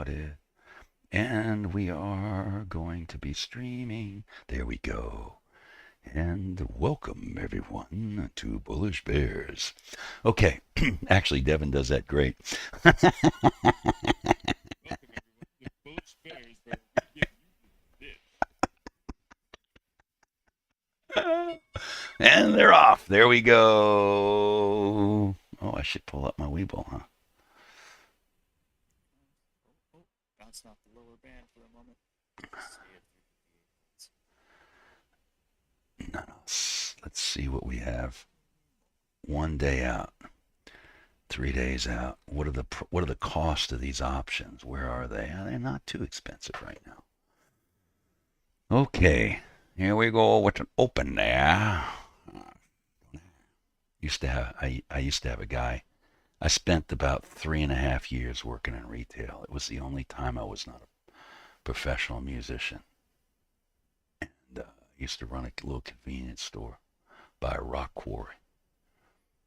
started. And we are going to be streaming. There we go. And welcome everyone to Bullish Bears. Okay, actually Devin does that great. Welcome everyone to Bullish Bears, where we give you And they're off. There we go. Oh, I should pull up my Weeble, huh? bouncing off the lower band for a moment. No, let's see what we have. 1 day out, 3 days out. What are the cost of these options? Where are they? They're not too expensive right now. Okay, here we go with an open there. I used to have a guy. I spent about 3.5 years working in retail. It was the only time I was not a professional musician. And I used to run a little convenience store by a rock quarry.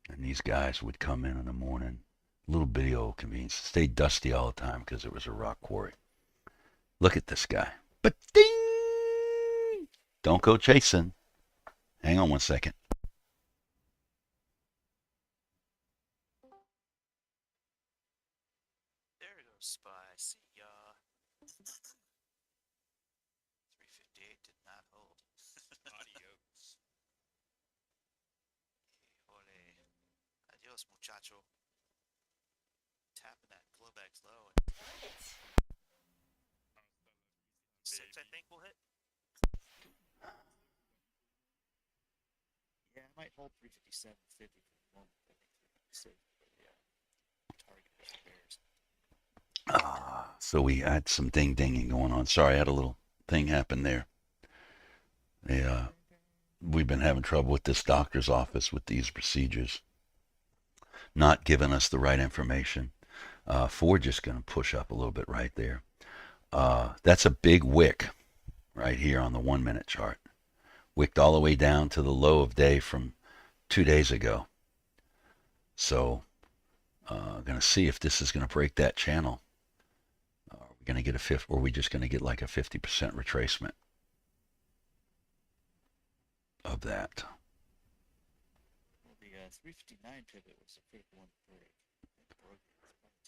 And these guys would come in the morning, little bitty old convenience, stayed dusty all the time because it was a rock quarry. Look at this guy. But ding! Don't go chasing. Hang on 1 second. There goes Spy. See ya. 358 did not hold. Adios. Ole. Adios, muchacho. Tapping that glow bags low. Six, I think, will hit. Yeah, I might hold 357.50 for the moment. I think 356, but yeah, target is Bears. So we had some ding dinging going on. Sorry, I had a little thing happen there. We've been having trouble with this doctor's office with these procedures, not giving us the right information. Ford just going to push up a little bit right there. That's a big wick right here on the 1 minute chart. Wicked all the way down to the low of day from 2 days ago. So, going to see if this is going to break that channel. Are we going to get a fifth, or are we just going to get like a 50% retracement of that? Well, the 359 pivot was the critical one to break. It broke it.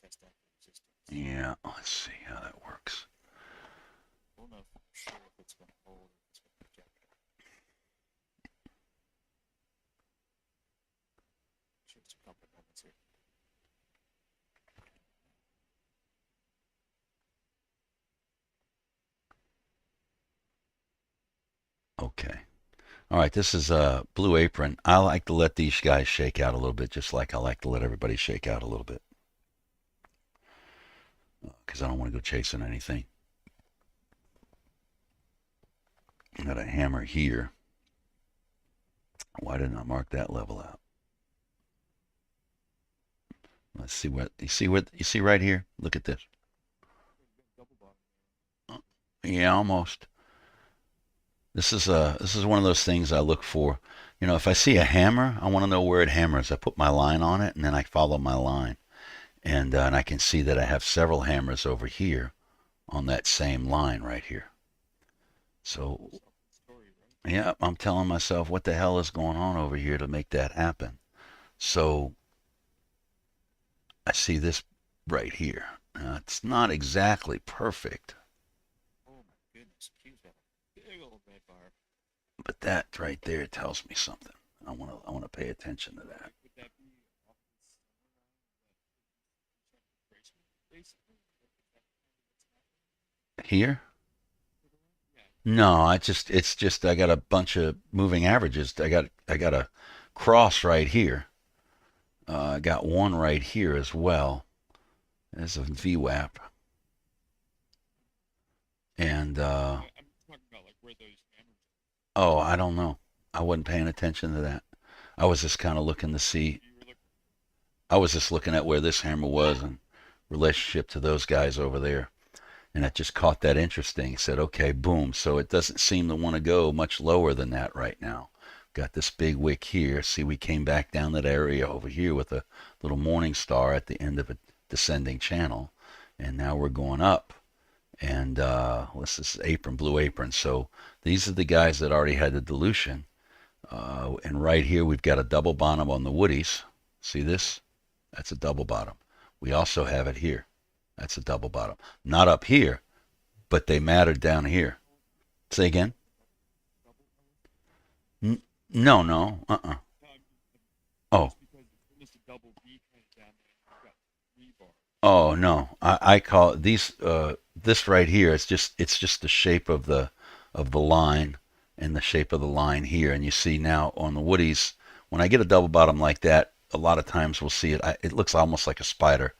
Test that resistance. Yeah, let's see how that works. We'll know for sure if it's going to hold or if it's going to reject it. Just a couple of moments here. Okay. All right, this is Blue Apron. I like to let these guys shake out a little bit, just like I like to let everybody shake out a little bit. Because I don't want to go chasing anything. I got a hammer here. Why didn't I mark that level out? Let's see what you see right here. Look at this. Yeah, almost. This is one of those things I look for. You know, if I see a hammer, I want to know where it hammers. I put my line on it, and then I follow my line, and I can see that I have several hammers over here on that same line right here. So, yeah, I'm telling myself, what the hell is going on over here to make that happen? So, I see this right here. It's not exactly perfect, Oh my goodness, Q's got a big old red bar. but that right there tells me something. I want to pay attention to that. Would that be off this basically? Here? Yeah. No, it's just I got a bunch of moving averages. I got a cross right here. I got one right here as well. There's a VWAP. And I'm talking about like where those hammers oh, I don't know. I wasn't paying attention to that. I was just kind of looking to see. you were looking. I was just looking at where this hammer was in relationship to those guys over there. And I just caught that interesting. Said, okay, boom. So it doesn't seem to want to go much lower than that right now. Got this big wick here. See, we came back down that area over here with a little morning star at the end of a descending channel. and now we're going up. And this is apron, blue apron. So these are the guys that already had the dilution. And right here we've got a double bottom on the woodies. See this? That's a double bottom. We also have it here. That's a double bottom. Not up here, but they mattered down here. Say again? No, no. Oh. Oh no. I call it these this right here, it's just the shape of the line and the shape of the line here. And you see now on the woodies, when I get a double bottom like that, a lot of times we'll see it. It looks almost like a spider.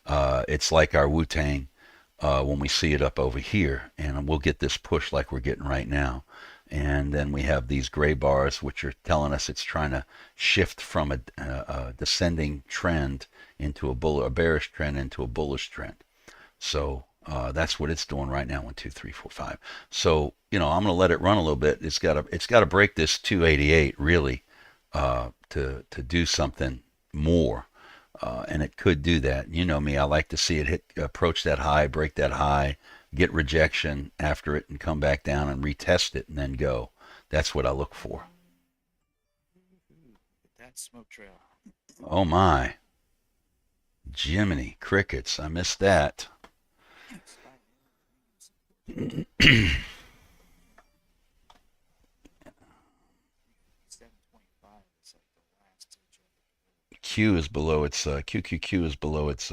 It's like our Wu-Tang when we see it up over here, and we'll get this push like we're getting right now. And then we have these gray bars, which are telling us it's trying to shift from a descending trend into a bearish trend into a bullish trend. So that's what it's doing right now. 1, 2, 3, 4, 5. So I'm going to let it run a little bit. It's got to break this 288 really to do something more. And it could do that. You know me, I like to see it approach that high, break that high, get rejection after it, and come back down and retest it and then go. That's what I look for. That smoke trail. Oh my. Jiminy crickets, I missed that. 725 is like the last Q is below its QQQ is below its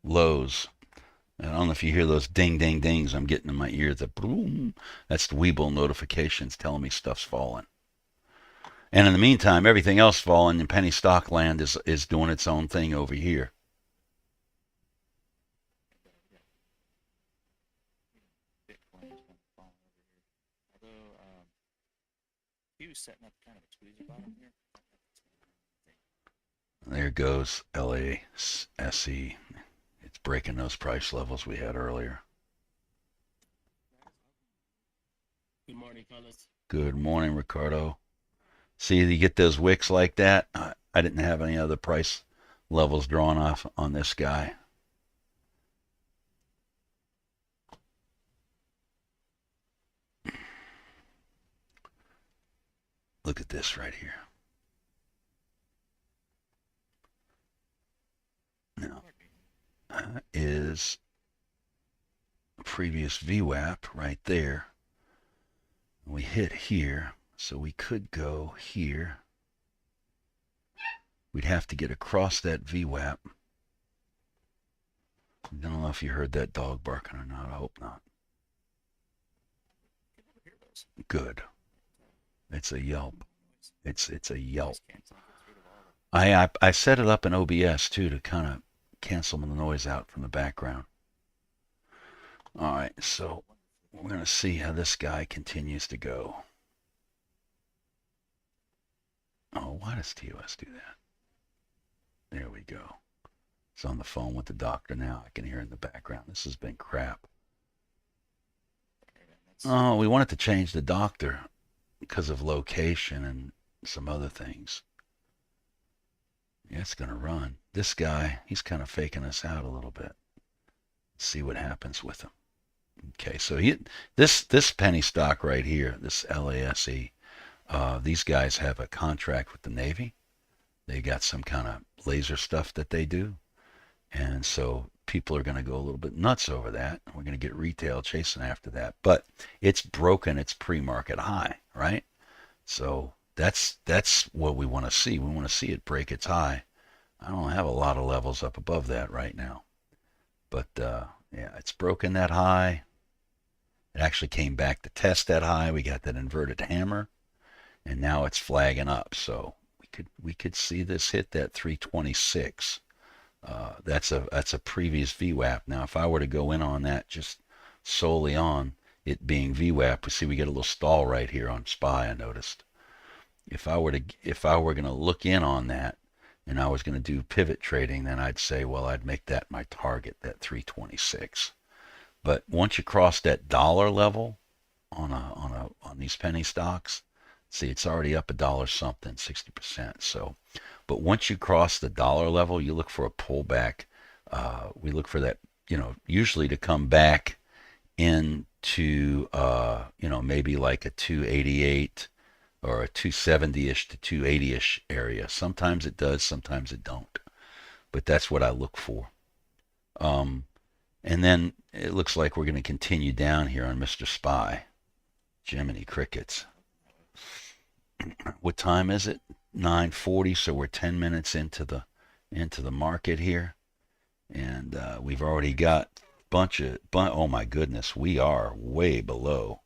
lows. I don't know if you hear those ding ding dings I'm getting in my ears. The boom. That's the Webull notifications telling me stuff's falling. And in the meantime, everything else falling in penny stock land is doing its own thing over here. Bitcoin is kind of falling over here. Although he was setting up kind of a tweezer bottom here. There goes LASE. It's breaking those price levels we had earlier. Good morning, fellas. Good morning, Ricardo. See, you get those wicks like that. I didn't have any other price levels drawn off on this guy. Look at this right here. Now, is a previous VWAP right there. We hit here, so we could go here. We'd have to get across that VWAP. I don't know if you heard that dog barking or not. I hope not. Good. It's a yelp. It's a yelp. I set it up in OBS too to kind of cancel the noise out from the background. All right, so we're going to see how this guy continues to go. Oh, why does TOS do that? There we go. It's on the phone with the doctor now. I can hear in the background. This has been crap. Oh, we wanted to change the doctor because of location and some other things. Yeah, it's going to run. This guy, he's kind of faking us out a little bit. Let's see what happens with him. Okay, so this penny stock right here, this LASE, these guys have a contract with the Navy. They got some kind of laser stuff that they do. And so people are going to go a little bit nuts over that. We're going to get retail chasing after that. But it's broken its pre-market high, right? So that's what we want to see. We want to see it break its high. I don't have a lot of levels up above that right now. But yeah, it's broken that high. It actually came back to test that high. We got that inverted hammer, and now it's flagging up. So we could see this hit that 326. That's a previous VWAP. Now, if I were to go in on that just solely on it being VWAP, we see we get a little stall right here on SPY. I noticed. If I were going to look in on that, and I was going to do pivot trading, then I'd say, well, I'd make that my target, that 326. But once you cross that dollar level on these penny stocks, see, it's already up $1 something, 60%. So, but once you cross the dollar level, you look for a pullback. We look for that usually to come back into, maybe like a 288 or a 270-ish to 280-ish area. Sometimes it does, sometimes it don't. But that's what I look for. Um, and then it looks like we're going to continue down here on Mr. Spy. Jiminy Crickets. What time is it? 9:40. So we're 10 minutes into the market here, and we've already got oh my goodness, we are way below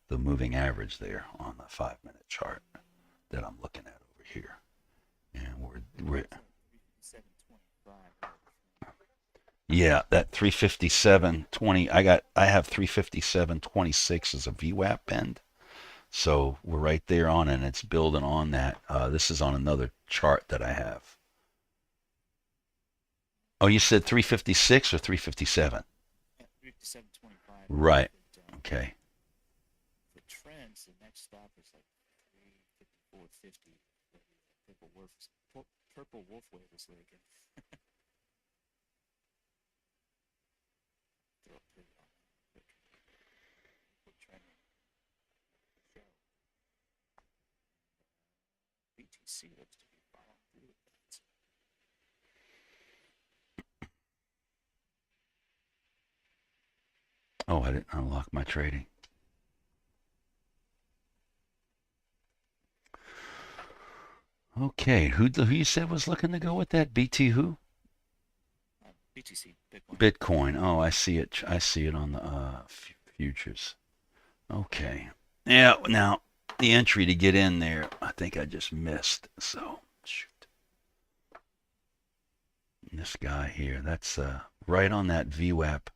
the moving average there on the 5-minute chart that I'm looking at over here, and we're 725. yeah, that 357.20. I have 357.26 as a VWAP bend. So we're right there on it, and it's building on that. This is on another chart that I have. Oh, you said 356 or 357? Yeah, 357.25. Right. But, Okay. the trends, the next stop is like 354.50. Purple wolf wave is leaking. Throw a pivot on that quick. Quick trending. Show. BTC looks to be following through with that. Oh, I didn't unlock my trading. Okay, who you said was looking to go with that? BT who? BTC, Bitcoin. Bitcoin. Oh, I see it. I see it on the futures. Okay. Yeah. Now the entry to get in there, I think I just missed. So shoot. This guy here. That's right on that VWAP.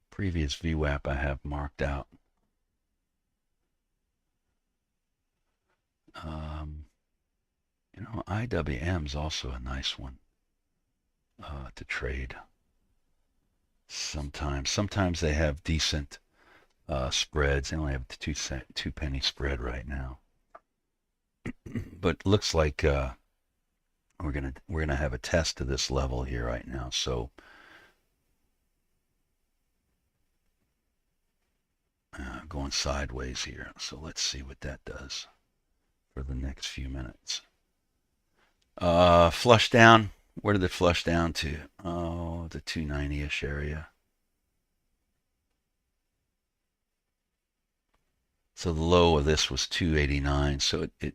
Previous VWAP I have marked out. IWM's also a nice one to trade. Sometimes they have decent spreads. They only have a 2 penny spread right now, but looks like we're gonna have a test to this level here right now. So going sideways here. So let's see what that does for the next few minutes. Flush down. Where did it flush down to? Oh, the 290-ish area. So the low of this was 289. So it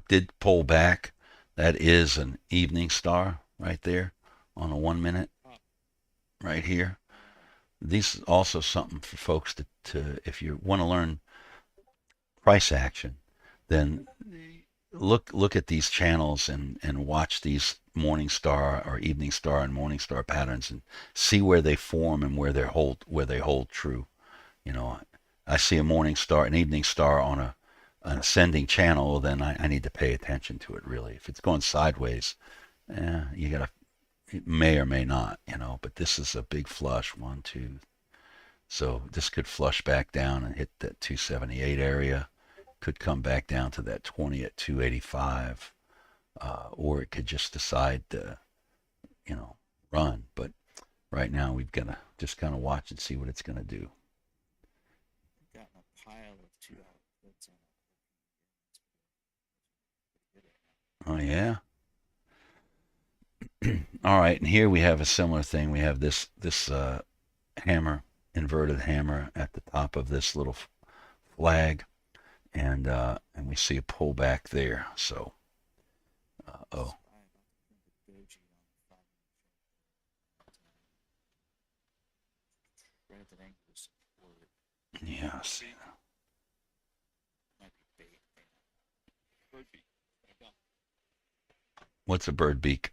did pull back. That is an evening star right there on a 1 minute right here. This is also something for folks to if you want to learn price action, then look at these channels and watch these morning star or evening star and morning star patterns and see where they form and where they hold true. I see a morning star, an evening star on an ascending channel, then I need to pay attention to it really. If it's going sideways, you gotta, it may or may not, but this is a big flush, 1, 2. So this could flush back down and hit that 278 area. Could come back down to that 20 at 285, or it could just decide to, run. But right now we've got to just kind of watch and see what it's going to do. Gotten a pile of 2-hour puts on. Oh yeah. All right, and here we have a similar thing. We have this hammer, inverted hammer at the top of this little flag, and we see a pullback there. So, oh. Yeah, I see that. Might be bait. Bird beak. What's a bird beak?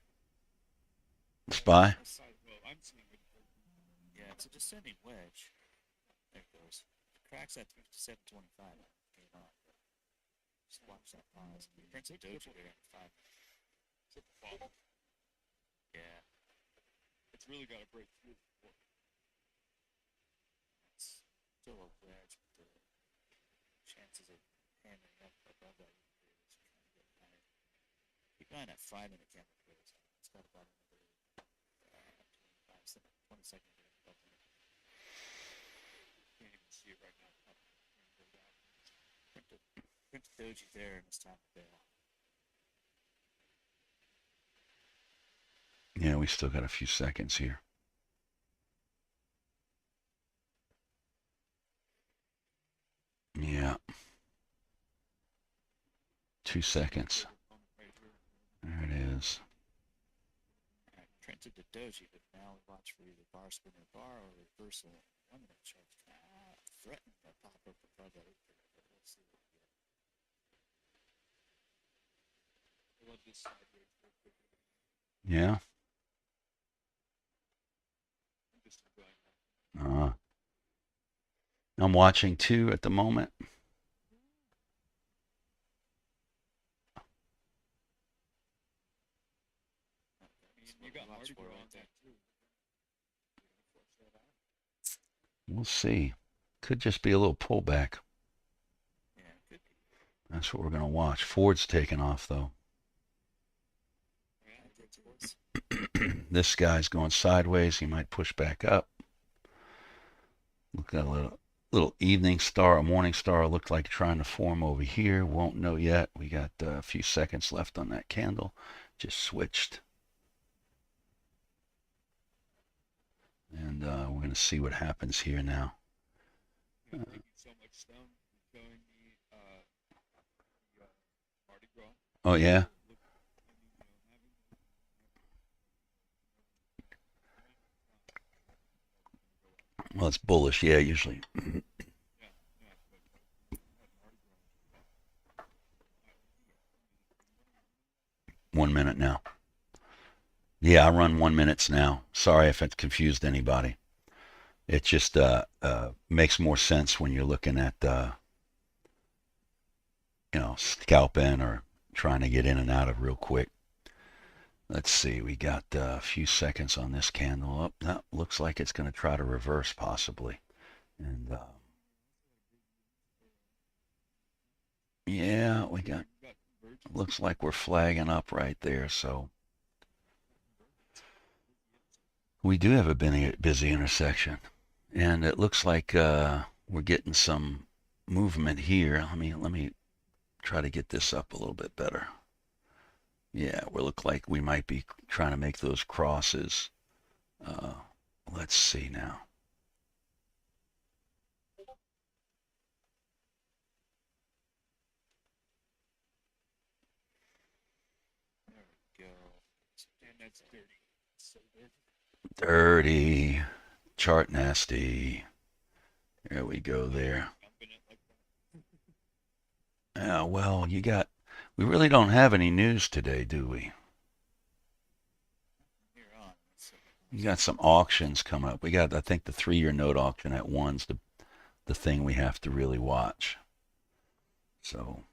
Spy? Well, I'm seeing it. Yeah, it's a descending wedge. There it goes. Cracks at 57.25. Came on. Just watch that pause. Prince of Doji there at 5. Triple bottom. Yeah. It's really got to break through. It's still a wedge, but the chances of hammering up above that is trying to get higher. Keep an eye on that 5-minute candle close. It's got about another 20 seconds. right now. Print the doji there, and it's time to bail. Yeah, we still got a few seconds here. Yeah. 2 seconds. Right here. There it is. Alright, printed the doji, but now we watch for either bar spin or bar or reversal. 1 minute chart threatening to pop up above that 8 there, but we'll see what we get. I love this sideways. Yeah. I'm just enjoying that. I'm watching 2 at the moment. You got Mardi Gras on that too. We'll see. Could just be a little pullback. Yeah, it could be. That's what we're going to watch. Ford's taking off, though. I think it is. This guy's going sideways. He might push back up. Look at a little evening star, a morning star looked like trying to form over here. Won't know yet. We got a few seconds left on that candle. Just switched. And we're going to see what happens here now. Thank you so much, Stone, for showing me the Mardi Gras. Oh, yeah? Well, it's bullish. Yeah, usually. 1 minute now. Yeah, I run 1 minutes now. Sorry if it confused anybody. It just makes more sense when you're looking at scalping or trying to get in and out of real quick. Let's see, we got a few seconds on this candle. Up, that looks like it's going to try to reverse possibly. And yeah, we got. Looks like we're flagging up right there. So we do have a busy intersection, and it looks like we're getting some movement here. Let me try to get this up a little bit better. Yeah, we look like we might be trying to make those crosses. Let's see now. There we go. And that's dirty. So dirty. Dirty. Chart nasty. There we go there. Dumping it like that. Yeah, well, we really don't have any news today, do we? Here on. You got some auctions coming up. We got, I think, the 3-year note auction at 1's the thing we have to really watch. So,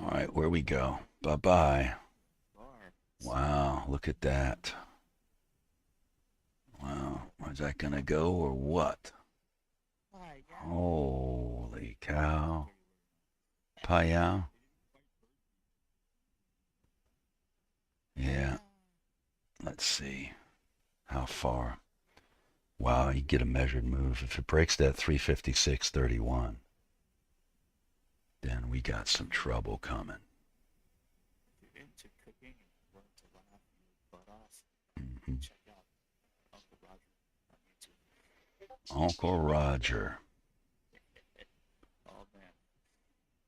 all right, where we go. Bye-bye. Bar. Wow, look at that. Wow, is that going to go or what? Hi, yeah. Holy cow. Payao? Yeah. Let's see. How far? Wow, you get a measured move. If it breaks that 356.31, then we got some trouble coming. If you're into cooking and you want to laugh your butt off, Mhm. check out Uncle Roger on YouTube. Uncle Roger. Oh man,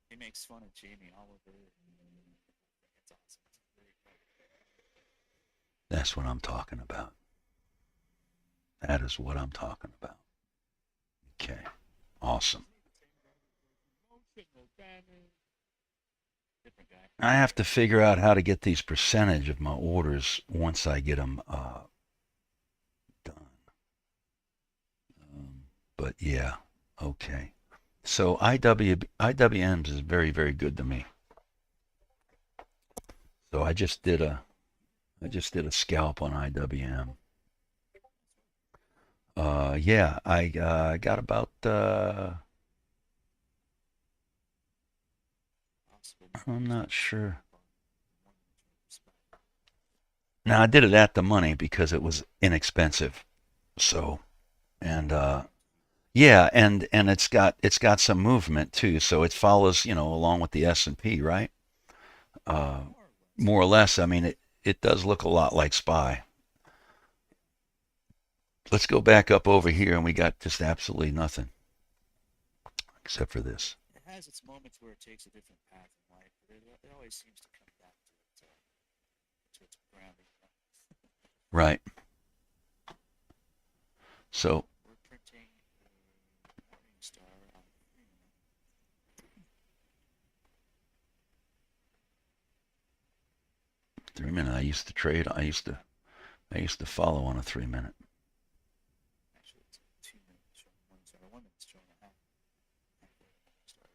he makes fun of Jamie Oliver. It's awesome. It's very funny. That's what I'm talking about. That is what I'm talking about. Okay. Awesome. Emotional damage. Different guy. I have to figure out how to get these percentage of my orders once I get them done. But yeah, okay. So IWMs is very, very good to me. So I just did a scalp on IWM. Yeah, I got about I'm not sure. Now I did it at the money because it was inexpensive. So, and Yeah, and it's got some movement too, so it follows, along with the S&P, right? Uh, More or less. More or less. I mean, it does look a lot like SPY. Let's go back up over here, and we got just absolutely nothing except for this. It has its moments where it takes a different path in life, but it always seems to come back to its grounding. Right. So We're printing a morning star on 3 minute. 3 minute. I used to trade. I used to follow on a 3 minute. Actually, it's a 2 minute showing morning star. 1 minute showing a halfway morning star.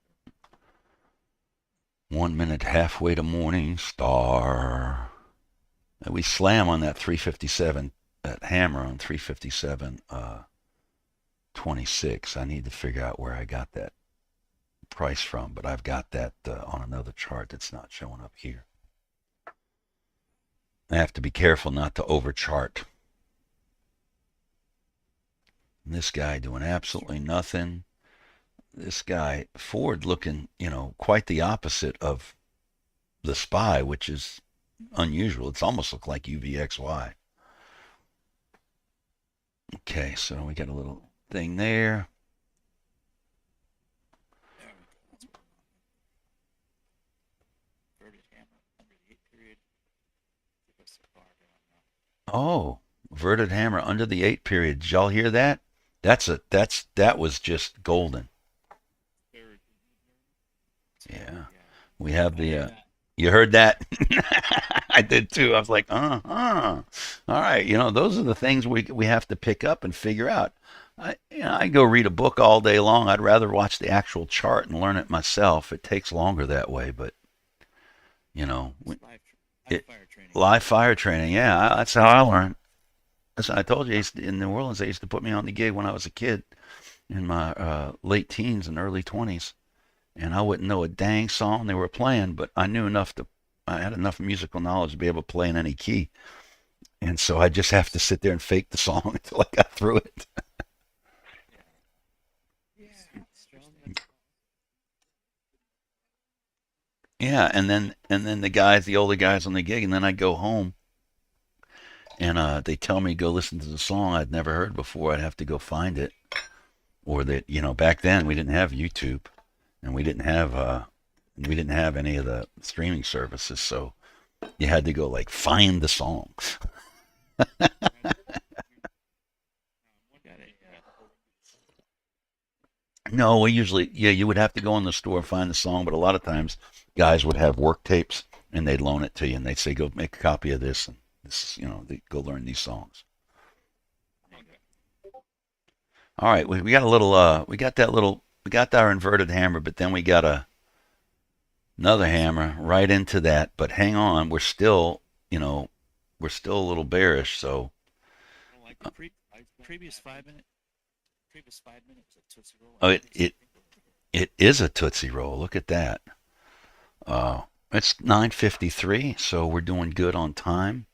1 minute halfway to morning star. And we slam on that 357, that hammer on 357, 26. I need to figure out where I got that price from, but I've got that on another chart that's not showing up here. I have to be careful not to overchart. This guy doing absolutely nothing. This guy Ford looking, quite the opposite of the SPY, which is unusual. It's almost looked like UVXY. Okay, so we got a little thing there. There we go. That's what we want. Inverted hammer under the 8 period. Give us a bar down now. Oh, verted hammer under the 8 period. Did y'all hear that? That was just golden. Third. Yeah. Yeah. We have I the heard that. you heard that? I did too. I was like, All right, those are the things we have to pick up and figure out. I go read a book all day long. I'd rather watch the actual chart and learn it myself. It takes longer that way, but you know, It's live it fire training. live fire training. Yeah, that's how I learned. I told you in New Orleans they used to put me on the gig when I was a kid in my late teens and early 20s, and I wouldn't know a dang song they were playing, but I had enough musical knowledge to be able to play in any key. And so I just have to sit there and fake the song until I got through it. Yeah. Yeah. Interesting. Yeah, and then the older guys on the gig, and then I go home and they tell me go listen to the song I'd never heard before. I'd have to go find it, or that back then we didn't have YouTube, and we didn't have any of the streaming services, so you had to go like find the song. Got a No, we usually, yeah, you would have to go in the store and find the song, but a lot of times guys would have work tapes and they'd loan it to you and they'd say, go make a copy of this and this, go learn these songs. Okay. All right, we got a little, we got our inverted hammer, but then we got another hammer right into that. But hang on, we're still a little bearish. So, I don't like the previous 5 minute. Previous 5 minutes was a tootsie roll. oh, And it, I it, think it is a Tootsie Roll. Look at that. It's 9:53, so we're doing good on time.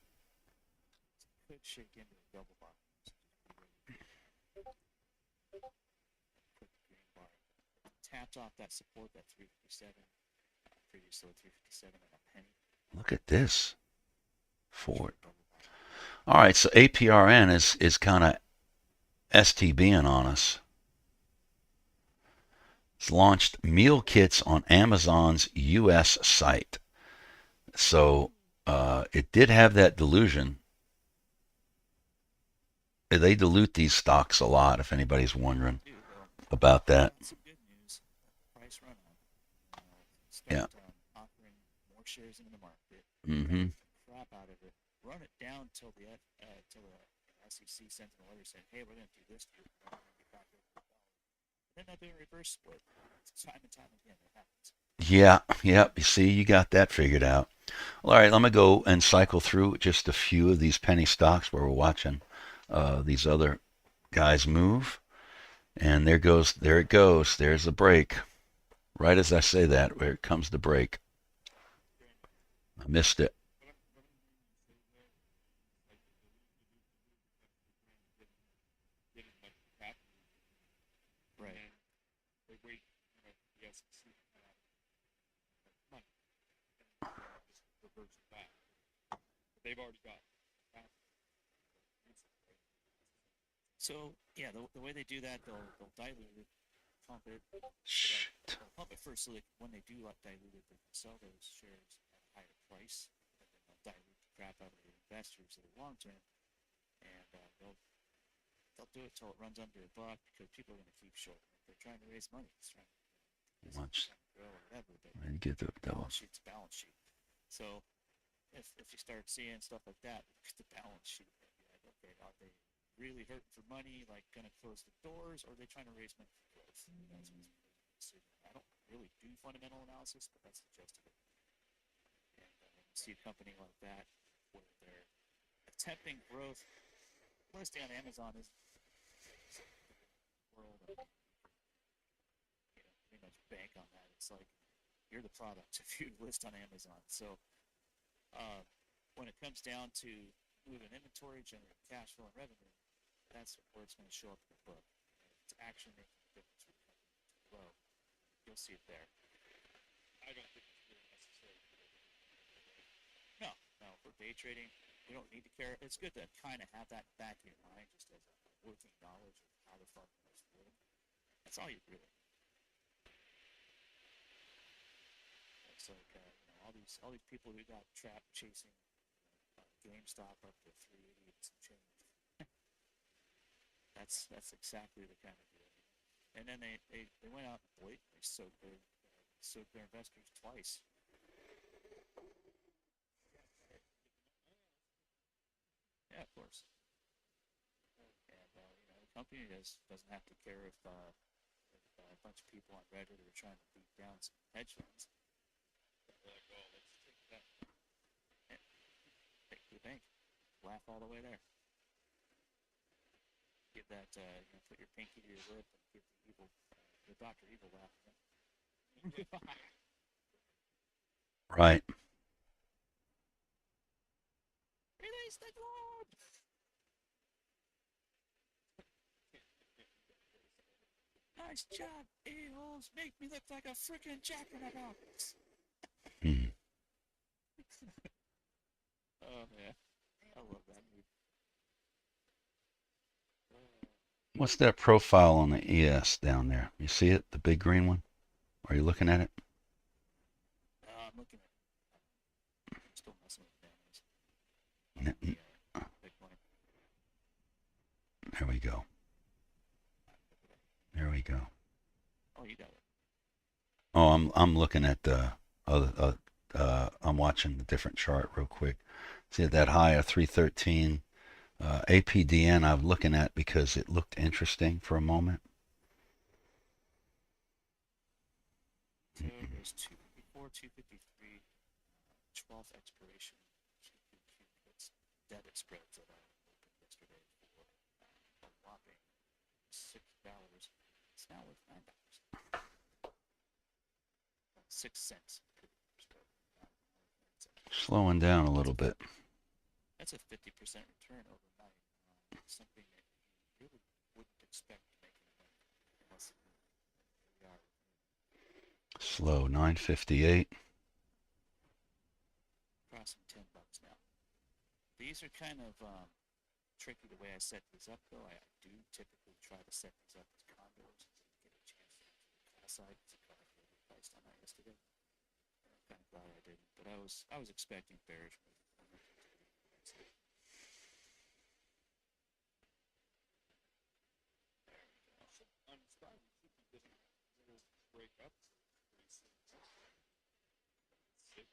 could shake into a double bar. Quick green bar. Tapped off that support, that 357. Previous low 357 and a penny. Look at this. Ford. Double bar. All right, so APRN is kind of STBing on us. It's launched meal kits on Amazon's U.S. site. So it did have that delusion. They dilute these stocks a lot, if anybody's wondering Dude, about that. some good news. Price run up. Yeah. Start offering more shares into the market. Mm-hmm. Crap out of it. Run it down till the SEC sends them a letter saying, "Hey, we're going to do this to you. We're going to get back over the dollar." Then they'll do a reverse split. It's time and time again it happens. Yeah, yep. You see, you got that figured out. All right, let me go and cycle through just a few of these penny stocks where we're watching these other guys move. And there it goes. There's the break. Right as I say that, where it comes the break. I missed it. SEC to come out with money, and just reverse it back. But they've already got half right? So yeah, the way they do that, they'll dilute it, pump it. Shit. They'll pump it first, so that when they do dilute it, they can sell those shares at a higher price, and then they'll dilute the crap out of the investors in the long term, and they'll do it till it runs under $1 because people are going to keep short. They're trying to raise money. It's trying to Much. grow or whatever, but You get the double. balance sheet's balance sheet. So if you start seeing stuff like that, look at the balance sheet and be like, okay, are they really hurting for money, like going to close the doors, or are they trying to raise money for growth? That's what's decision. I don't really do fundamental analysis, but that's the gist of it. And when you see a company like that where they're attempting growth, listing on Amazon is world, and, pretty much bank on that. It's like you're the product if you list on Amazon. So when it comes down to moving inventory, generating cash flow and revenue, that's where it's going to show up in the book. And it's actually making a difference for the company to grow. You'll see it there. I don't think it's really necessary. No, for day trading, you don't need to care. It's good to kind of have that back in your mind, just as a working knowledge of how the fundamentals work. That's all you really need. It's like all these people who got trapped chasing GameStop up to 380 and some change. That's exactly the kind of deal. And then they went out and blatantly soaked their investors twice. Yeah, of course. And the company doesn't have to care if a bunch of people on Reddit are trying to beat down some hedge funds. They're like, oh, let's take that. Take to the bank, laugh all the way there. Give that, put your pinky to your lip and give the Dr. Evil laugh. Right. Release the globe! Nice job, a-holes. Make me look like a freaking jack-in-the-box. Hmm. Oh, man. I love that movie. What's that profile on the ES down there? You see it? The big green one? Are you looking at it? I'm looking at it. I'm still messing with the Bitcoin. There we go. There we go. Oh, you got it. Oh, I'm looking at the other. I'm watching the different chart real quick. See that high of 313. APDN I'm looking at because it looked interesting for a moment. So there's 254, 253, 12th expiration, it's debit spreads that I opened yesterday for a whopping $6. It's now worth $9. 6 cents per spread. Slowing down a little bit. That's a 50% return overnight. Something that you really wouldn't expect to make any money unless we are. Slow, 958. Crossing $10 now. These are kind of tricky the way I set these up, though. I do typically try to set these up as condos so you get a chance to the call side because it got overpriced on that yesterday. I'm kind of glad I didn't, but I was expecting bearish move. On Sky, we should be getting little break up pretty soon. Six.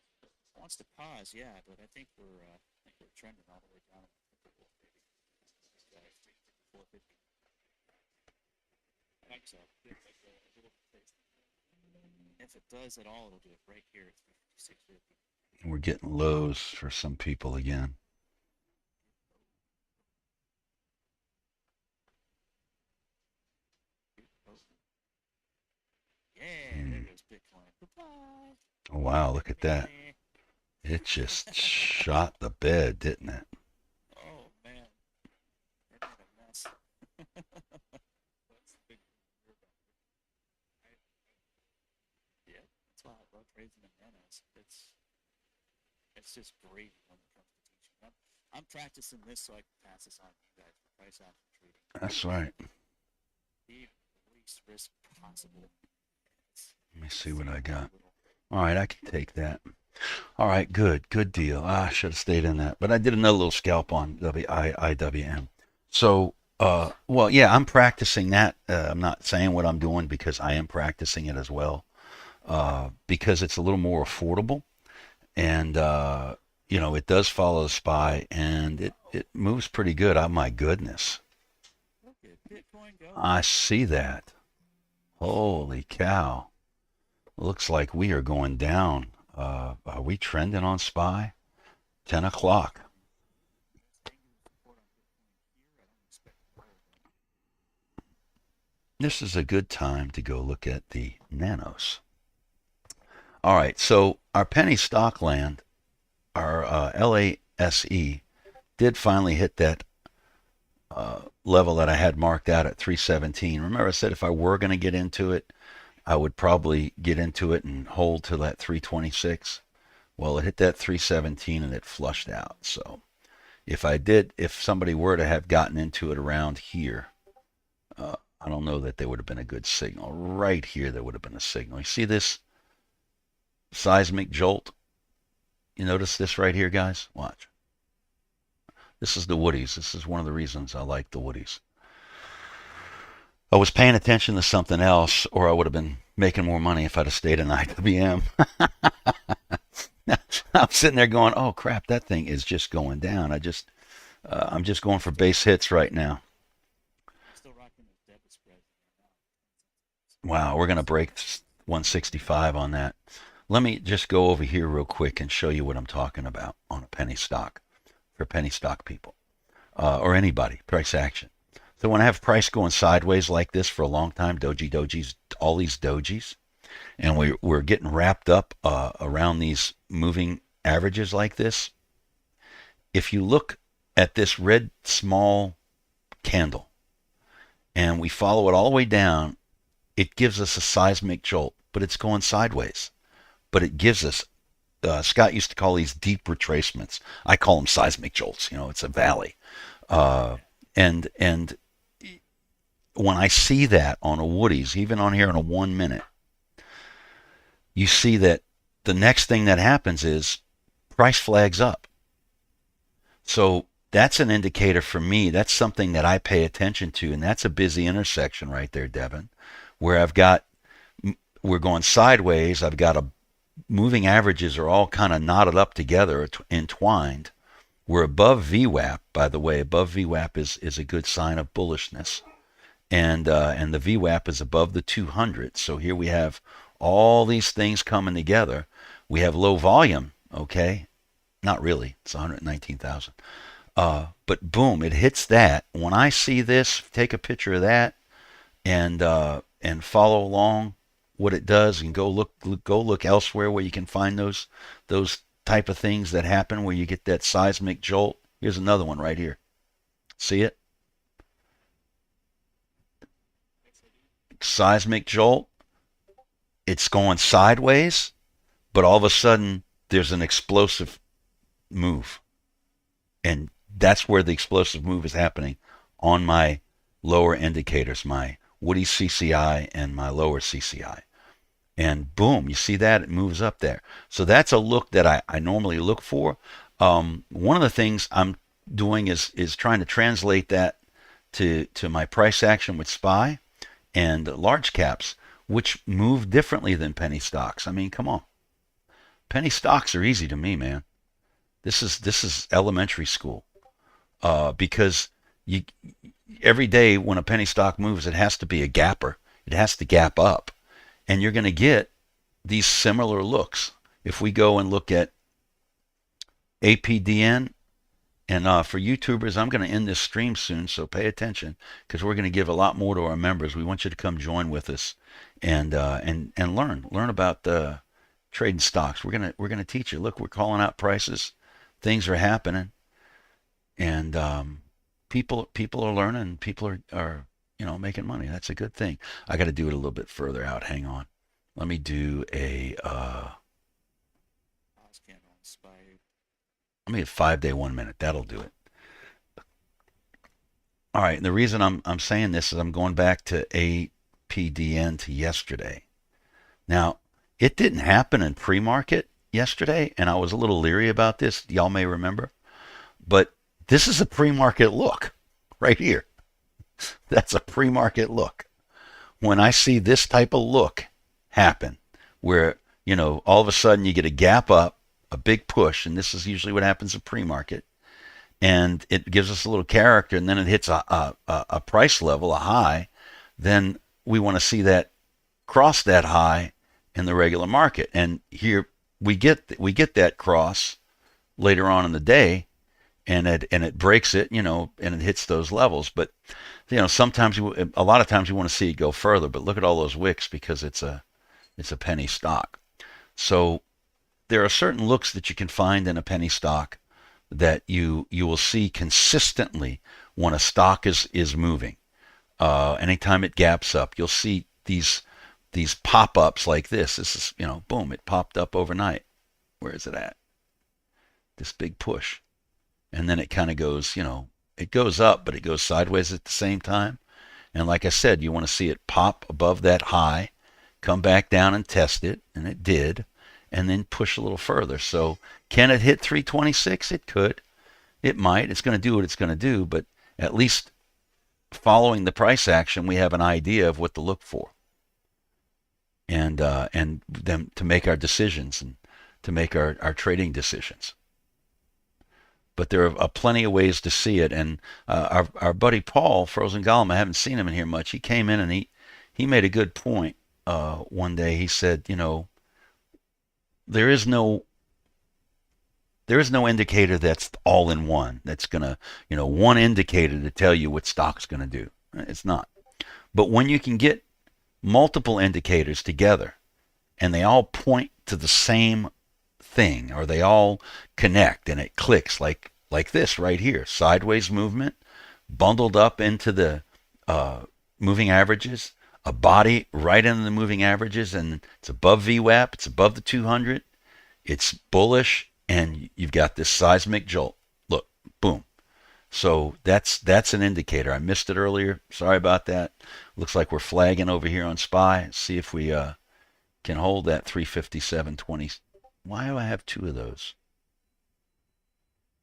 Wants to pause, yeah, but I think we're trending all the way down. I think we're maybe 450. I think so. Get like a little taste. If it does at all, it'll do it right here at 356.50. We're getting lows for some people again. Yeah, there goes Bitcoin. Goodbye. Oh, wow, look at that. It just shot the bed, didn't it? Oh, man. It made a mess. That's the big thing here about it. raising the nanos. It's just great when it comes to teaching. I'm practicing this so I can pass this on to you guys for price action trading. That's right. The least risk possible. Let me see what I got. All right, I can take that. All right, good deal. I should have stayed in that, but I did another little scalp on IWM. So, well, yeah, I'm practicing that. I'm not saying what I'm doing because I am practicing it as well, because it's a little more affordable, and it does follow the SPY, and it moves pretty good. Oh my goodness, Look at Bitcoin go. I see that. Holy cow! Looks like we are going down. Are we trending on SPY? 10 o'clock. This is a good time to go look at the nanos. All right, so our penny stock land, our LASE, did finally hit that level that I had marked out at 317. Remember I said if I were going to get into it, I would probably get into it and hold to that 326. Well, it hit that 317 and it flushed out. So if somebody were to have gotten into it around here, I don't know that there would have been a good signal. Right here, there would have been a signal. You see this seismic jolt? You notice this right here, guys? Watch. This is the Woodies. This is one of the reasons I like the Woodies. I was paying attention to something else, or I would have been making more money if I'd have stayed in IWM. I'm sitting there going, "Oh crap, that thing is just going down." I'm just going for base hits right now. Still rocking those debit spreads. Wow, we're gonna break 165 on that. Let me just go over here real quick and show you what I'm talking about on a penny stock for penny stock people, or anybody, price action. So when I have price going sideways like this for a long time, dojis, all these dojis, and we're getting wrapped up around these moving averages like this, if you look at this red small candle and we follow it all the way down, it gives us a seismic jolt, but it's going sideways. But it gives us, Scott used to call these deep retracements. I call them seismic jolts. It's a valley. And when I see that on a Woody's, even on here in a 1 minute, you see that the next thing that happens is price flags up. So that's an indicator for me. That's something that I pay attention to, and that's a busy intersection right there, Devin, where we're going sideways. I've got moving averages are all kind of knotted up together, entwined. We're above VWAP, by the way. Above VWAP is a good sign of bullishness. And the VWAP is above the 200. So here we have all these things coming together. We have low volume, okay? Not really. It's 119,000. But boom, it hits that. When I see this, take a picture of that and follow along what it does, and go look elsewhere where you can find those type of things that happen where you get that seismic jolt. Here's another one right here. See it? Seismic jolt. It's going sideways, but all of a sudden there's an explosive move. And that's where the explosive move is happening on my lower indicators, my Woody CCI and my lower CCI. And boom, you see that? It moves up there. So that's a look that I normally look for. One of the things I'm doing is trying to translate that to my price action with SPY and large caps, which move differently than penny stocks. I mean, come on. Penny stocks are easy to me, man. This is elementary school. Because every day when a penny stock moves, it has to be a gapper. It has to gap up. And you're going to get these similar looks. If we go and look at APDN, and for YouTubers, I'm going to end this stream soon, so pay attention, because we're going to give a lot more to our members. We want you to come join with us and learn about trading stocks. We're going to teach you. Look, we're calling out prices. Things are happening, and people are learning. People are making money. That's a good thing. I got to do it a little bit further out. Hang on. Let me do a Let me hit 5-day 1 minute. That'll do it. All right. And the reason I'm saying this is I'm going back to APDN to yesterday. Now, it didn't happen in pre-market yesterday, and I was a little leery about this. Y'all may remember, but this is a pre-market look right here. That's a pre-market look. When I see this type of look happen, where all of a sudden you get a gap up, a big push, and this is usually what happens in pre-market, and it gives us a little character, and then it hits a price level, a high, then we want to see that cross that high in the regular market. And here we get that cross later on in the day, and it breaks it, and it hits those levels. But sometimes a lot of times you want to see it go further. But look at all those wicks because it's a penny stock. So there are certain looks that you can find in a penny stock that you will see consistently when a stock is moving. Anytime it gaps up, you'll see these pop-ups like this. This is, boom, it popped up overnight. Where is it at? This big push. And then it kind of goes, it goes up, but it goes sideways at the same time. And like I said, you want to see it pop above that high, come back down and test it, and it did, and then push a little further. So can it hit 326? It could. It might. It's going to do what it's going to do, but at least following the price action, we have an idea of what to look for. And then to make our decisions and to make our trading decisions. But there are plenty of ways to see it. And our buddy Paul, Frozen Golem, I haven't seen him in here much. He came in and he made a good point one day. He said, there is no indicator that's all in one. That's gonna, one indicator to tell you what stock's gonna do. It's not. But when you can get multiple indicators together and they all point to the same thing, or they all connect and it clicks like this right here, sideways movement, bundled up into the moving averages, a body right into the moving averages, and it's above VWAP, it's above the 200, it's bullish, and you've got this seismic jolt. Look, boom. So that's an indicator. I missed it earlier. Sorry about that. Looks like we're flagging over here on SPY. See if we can hold that 357.20. Why do I have two of those?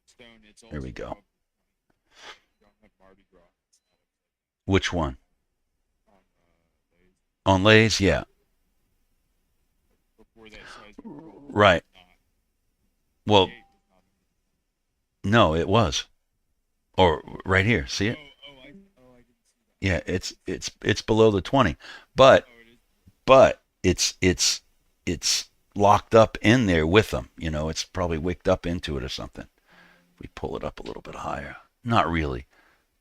Stone, it's There we also go. above you don't have Mardi Gras. It's not Which one? Lays. On Lays? Yeah. Before that seismic roll, Right. it's not. Well, 8 was not no, it was. Or right here. See it? I didn't see that. Yeah, it's below the 20. But It is. it's locked up in there with them. It's probably wicked up into it or something. We pull it up a little bit higher. Not really.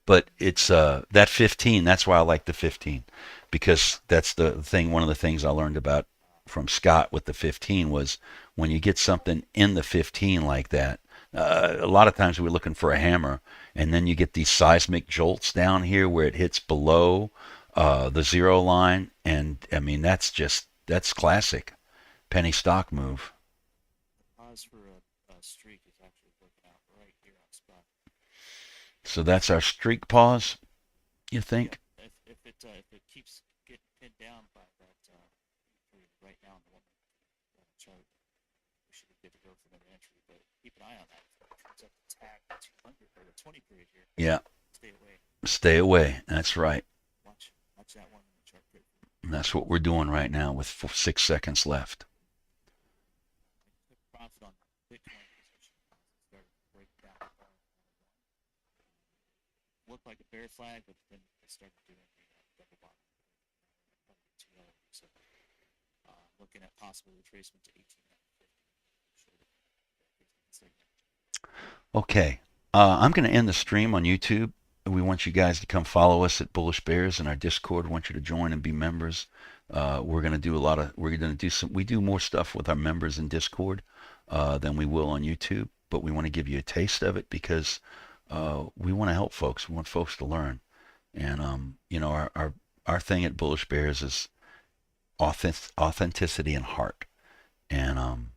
But it's that 15, that's why I like the 15. Because that's the thing, one of the things I learned about from Scott with the 15 was when you get something in the 15 like that, a lot of times we're looking for a hammer, and then you get these seismic jolts down here where it hits below the zero line, and I mean that's classic penny stock move. Pause for a streak is actually working out right here on spot. So that's our streak pause, you think? Yeah, if it keeps getting pinned down by that right now on the one chart, we should be good to go for another entry. But keep an eye on that. If it comes up to tag the 200 or the 20 period here, Yeah. stay away. Stay away. That's right. Watch that one chart. And that's what we're doing right now with 6 seconds left. Took profit on Bitcoin position. Started to break down. Looked like a bear flag, but then they started doing the double bottom. So looking at possible retracement to 18.50. Okay. I'm going to end the stream on YouTube. We want you guys to come follow us at Bullish Bears in our Discord. We want you to join and be members. We're going to do we do more stuff with our members in Discord than we will on YouTube, but we want to give you a taste of it because we want to help folks. We want folks to learn. And, our thing at Bullish Bears is authenticity and heart. And,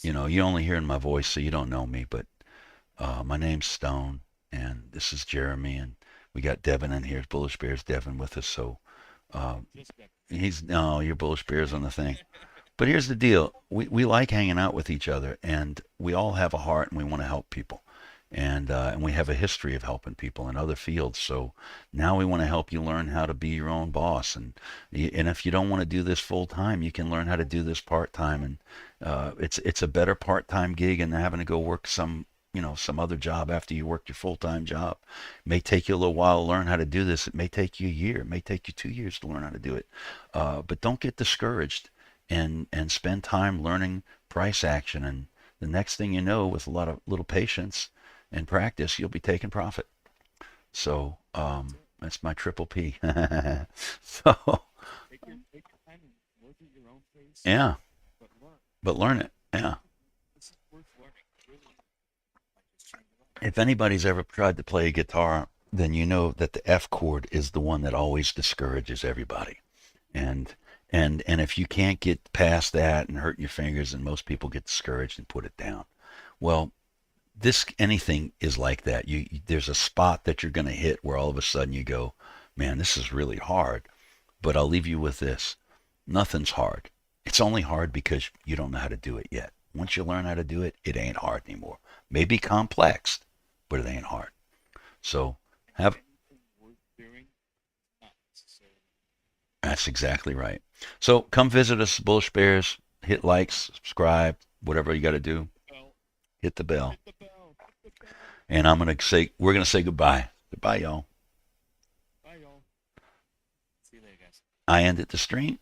you only hear in my voice, so you don't know me, but My name's Stone, and this is Jeremy, and we got Devin in here. Bullish Bears Devin with us. So Just that. no, you're Bullish Bears on the thing. But here's the deal: we like hanging out with each other, and we all have a heart, and we want to help people, and we have a history of helping people in other fields. So now we want to help you learn how to be your own boss, and if you don't want to do this full time, you can learn how to do this part time, and it's a better part time gig than having to go work some other job after you work your full time job. It may take you a little while to learn how to do this. It may take you a year. It may take you 2 years to learn how to do it. But don't get discouraged and spend time learning price action. And the next thing you know, with a lot of little patience and practice, you'll be taking profit. So that's my triple P. So Take your time and work at your own pace. yeah, But learn. but learn it. Yeah. This is worth learning. Really. Might just change your life. If anybody's ever tried to play a guitar, then you know that the F chord is the one that always discourages everybody. And and if you can't get past that and hurt your fingers, and most people get discouraged and put it down. Well, this anything is like that. There's a spot that you're going to hit where all of a sudden you go, man, this is really hard. But I'll leave you with this: nothing's hard. It's only hard because you don't know how to do it yet. Once you learn how to do it, it ain't hard anymore. Maybe complex, but it ain't hard. So have Anything worth doing, not necessarily. that's exactly right. So come visit us, Bullish Bears. Hit likes, subscribe, whatever you got to do. Bell. Hit the bell. Hit the bell. Hit the bell. And we're gonna say goodbye. Goodbye, y'all. Bye, y'all. See you later, guys. I ended the stream.